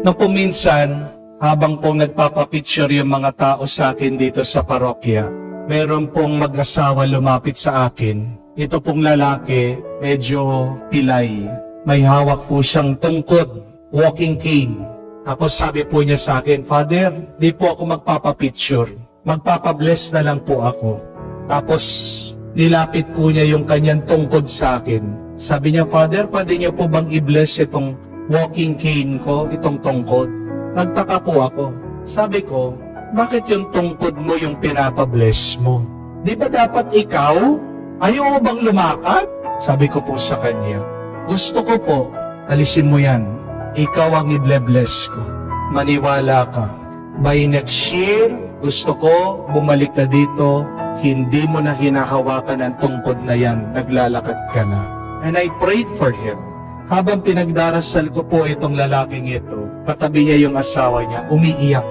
Nung puminsan, habang pong nagpapapicture yung mga tao sa akin dito sa parokya, meron pong mag-asawa lumapit sa akin. Ito pong lalaki, medyo pilay. May hawak po siyang tungkod, walking cane. Tapos sabi po niya sa akin, Father, di po ako magpapapicture. Magpapabless na lang po ako. Tapos nilapit po niya yung kanyang tungkod sa akin. Sabi niya, Father, pwede niyo po bang i-bless itong walking cane ko, itong tungkod? Nagtaka po ako. Sabi ko, bakit yung tungkod mo yung pinapabless mo? Di ba dapat ikaw? Ayaw mo bang lumakad? Sabi ko po sa kanya, gusto ko po, alisin mo yan. Ikaw ang i-bless ko. Maniwala ka. By next year, gusto ko bumalik ka dito, hindi mo na hinahawakan ang tungkod na yan, naglalakad ka na. And I prayed for him. Habang pinagdarasal ko po itong lalaking ito, katabi niya yung asawa niya, umiiyak.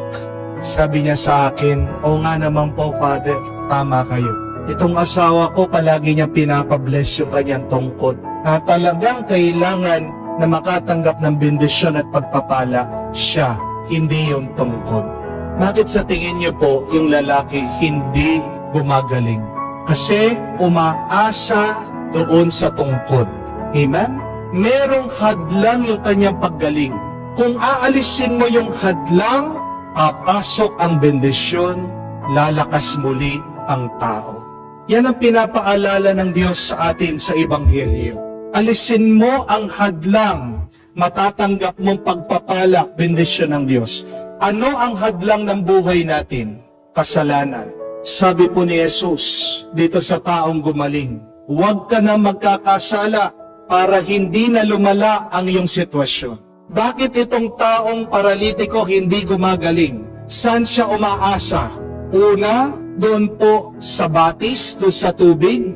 Sabi niya sa akin, o nga naman po, Father, tama kayo. Itong asawa ko, palagi niya pinapabless yung kanyang tungkod. Na talagang kailangan na makatanggap ng bendisyon at pagpapala, siya, hindi yung tungkod. Bakit sa tingin niyo po, yung lalaki hindi gumagaling? Kasi umaasa doon sa tungkod. Amen? Merong hadlang yung kanyang paggaling. Kung aalisin mo yung hadlang, papasok ang bendisyon, lalakas muli ang tao. Yan ang pinapaalala ng Diyos sa atin sa Ebanghelyo. Alisin mo ang hadlang, matatanggap mong pagpapala, bendisyon ng Diyos. Ano ang hadlang ng buhay natin? Kasalanan. Sabi po ni Jesus dito sa taong gumaling, huwag ka na magkakasala para hindi na lumala ang iyong sitwasyon. Bakit itong taong paralitiko hindi gumagaling? Saan siya umaasa? Una, doon po sa batis, doon sa tubig.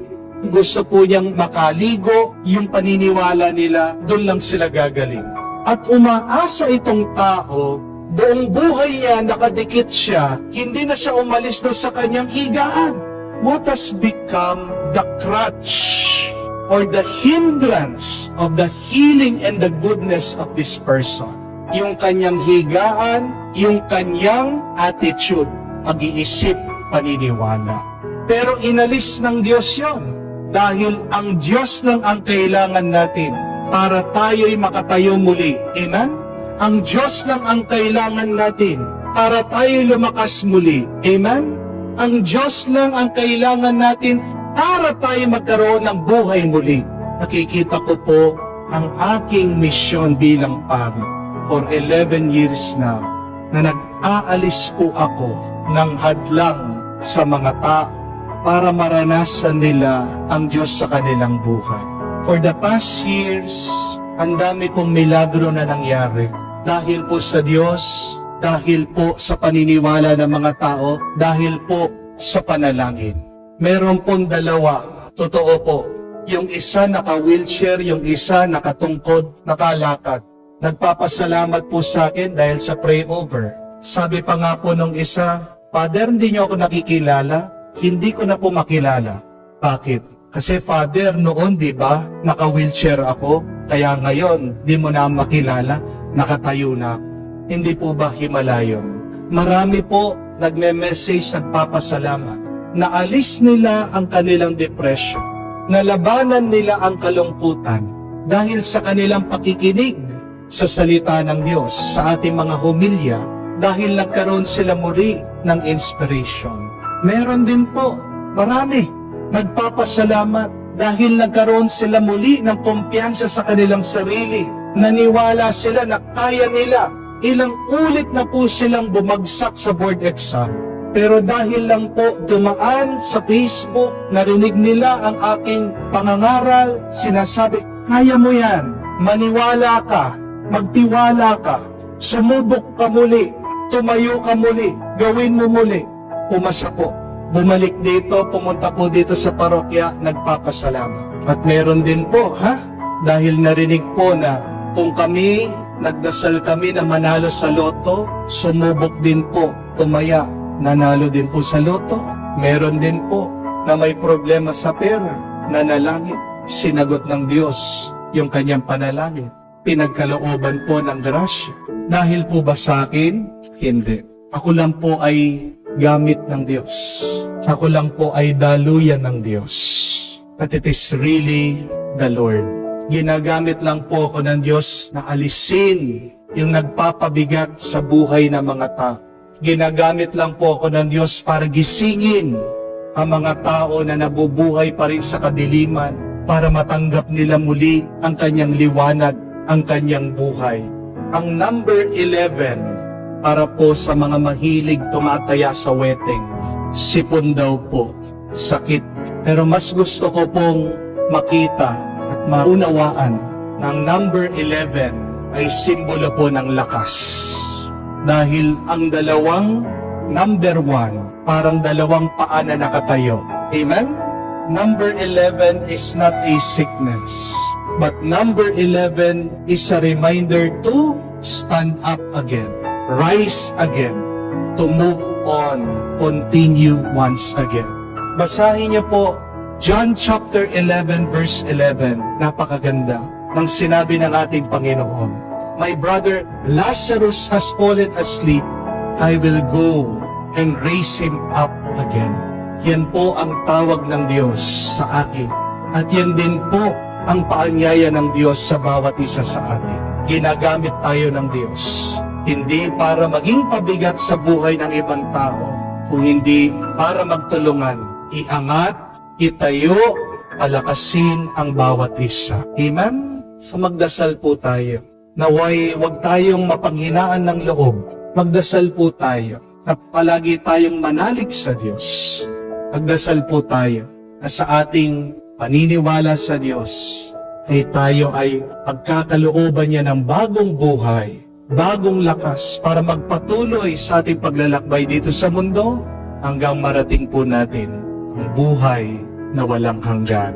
Gusto po niyang makaligo, yung paniniwala nila, doon lang sila gagaling. At umaasa itong tao, buong buhay niya, nakadikit siya, hindi na siya umalis doon sa kanyang higaan. What has become the crutch or the hindrance of the healing and the goodness of this person? Yung kanyang higaan, yung kanyang attitude, pag-iisip, paniniwala. Pero inalis ng Diyos yon. Dahil ang Diyos lang ang kailangan natin para tayo'y makatayo muli. Amen? Ang Diyos lang ang kailangan natin para tayo'y lumakas muli. Amen? Ang Diyos lang ang kailangan natin para tayo magkaroon ng buhay muli. Nakikita ko po ang aking misyon bilang pari for 11 years now na nag-aalis po ako ng hadlang sa mga tao para maranasan nila ang Diyos sa kanilang buhay. For the past years, ang dami pong milagro na nangyari. Dahil po sa Diyos, dahil po sa paniniwala ng mga tao, dahil po sa panalangin. Meron pong dalawa, totoo po. Yung isa naka-wheelchair, yung isa nakatungkod, nakalakad. Nagpapasalamat po sa akin dahil sa pray over. Sabi pa nga po nung isa, Father, hindi niyo ako nakikilala. Hindi ko na po makilala. Bakit? Kasi Father, noon, di ba, naka-wheelchair ako, kaya ngayon, di mo na makilala, nakatayo na ako. Hindi po ba himalayon? Marami po nagme-message, nagpapasalamat. Naalis nila ang kanilang depression. Nalabanan nila ang kalungkutan dahil sa kanilang pakikinig sa salita ng Diyos, sa ating mga homilya, dahil nagkaroon sila muli ng inspiration. Meron din po, marami, nagpapasalamat dahil nagkaroon sila muli ng kumpiyansa sa kanilang sarili. Naniwala sila na kaya nila. Ilang ulit na po silang bumagsak sa board exam. Pero dahil lang po dumaan sa Facebook, narinig nila ang aking pangangaral, sinasabi, kaya mo yan, maniwala ka, magtiwala ka, sumubok ka muli, tumayo ka muli, gawin mo muli. Pumasa po. Bumalik dito, pumunta po dito sa parokya, nagpapasalamat. At meron din po, dahil narinig po na kung kami, nagdasal kami na manalo sa loto, sumubok din po, tumaya, nanalo din po sa loto. Meron din po na may problema sa pera, nanalangin, sinagot ng Diyos yung kanyang panalangin. pinagkalooban po ng grasya. Dahil po ba sa akin? Hindi. Ako lang po ay gamit ng Diyos. Ako lang po ay daluyan ng Diyos. But it is really the Lord. Ginagamit lang po ako ng Diyos na alisin yung nagpapabigat sa buhay ng mga tao. Ginagamit lang po ako ng Diyos para gisingin ang mga tao na nabubuhay pa rin sa kadiliman para matanggap nila muli ang kanyang liwanag, ang kanyang buhay. Ang number 11 para po sa mga mahilig tumataya sa wedding. Sipon daw po, sakit. Pero mas gusto ko pong makita at maunawaan ng number 11 ay simbolo po ng lakas. Dahil ang dalawang number 1, parang dalawang paa na nakatayo. Amen? Number 11 is not a sickness. But number 11 is a reminder to stand up again, rise again, to move on, continue once again. Basahin niyo po John chapter 11 verse 11. Napakaganda ng sinabi ng ating Panginoon. My brother Lazarus has fallen asleep. I will go and raise him up again. Yan po ang tawag ng Diyos sa akin. At yan din po ang paanyaya ng Diyos sa bawat isa sa atin. Ginagamit tayo ng Diyos. Hindi para maging pabigat sa buhay ng ibang tao, kung hindi para magtulungan, iangat, itayo, palakasin ang bawat isa. Amen? So magdasal po tayo. Naway wag tayong mapanghinaan ng loob. Magdasal po tayo na palagi tayong manalig sa Diyos. Magdasal po tayo na sa ating paniniwala sa Diyos ay tayo ay pagkakalooban niya ng bagong buhay, bagong lakas para magpatuloy sa ating paglalakbay dito sa mundo hanggang marating po natin ang buhay na walang hanggan.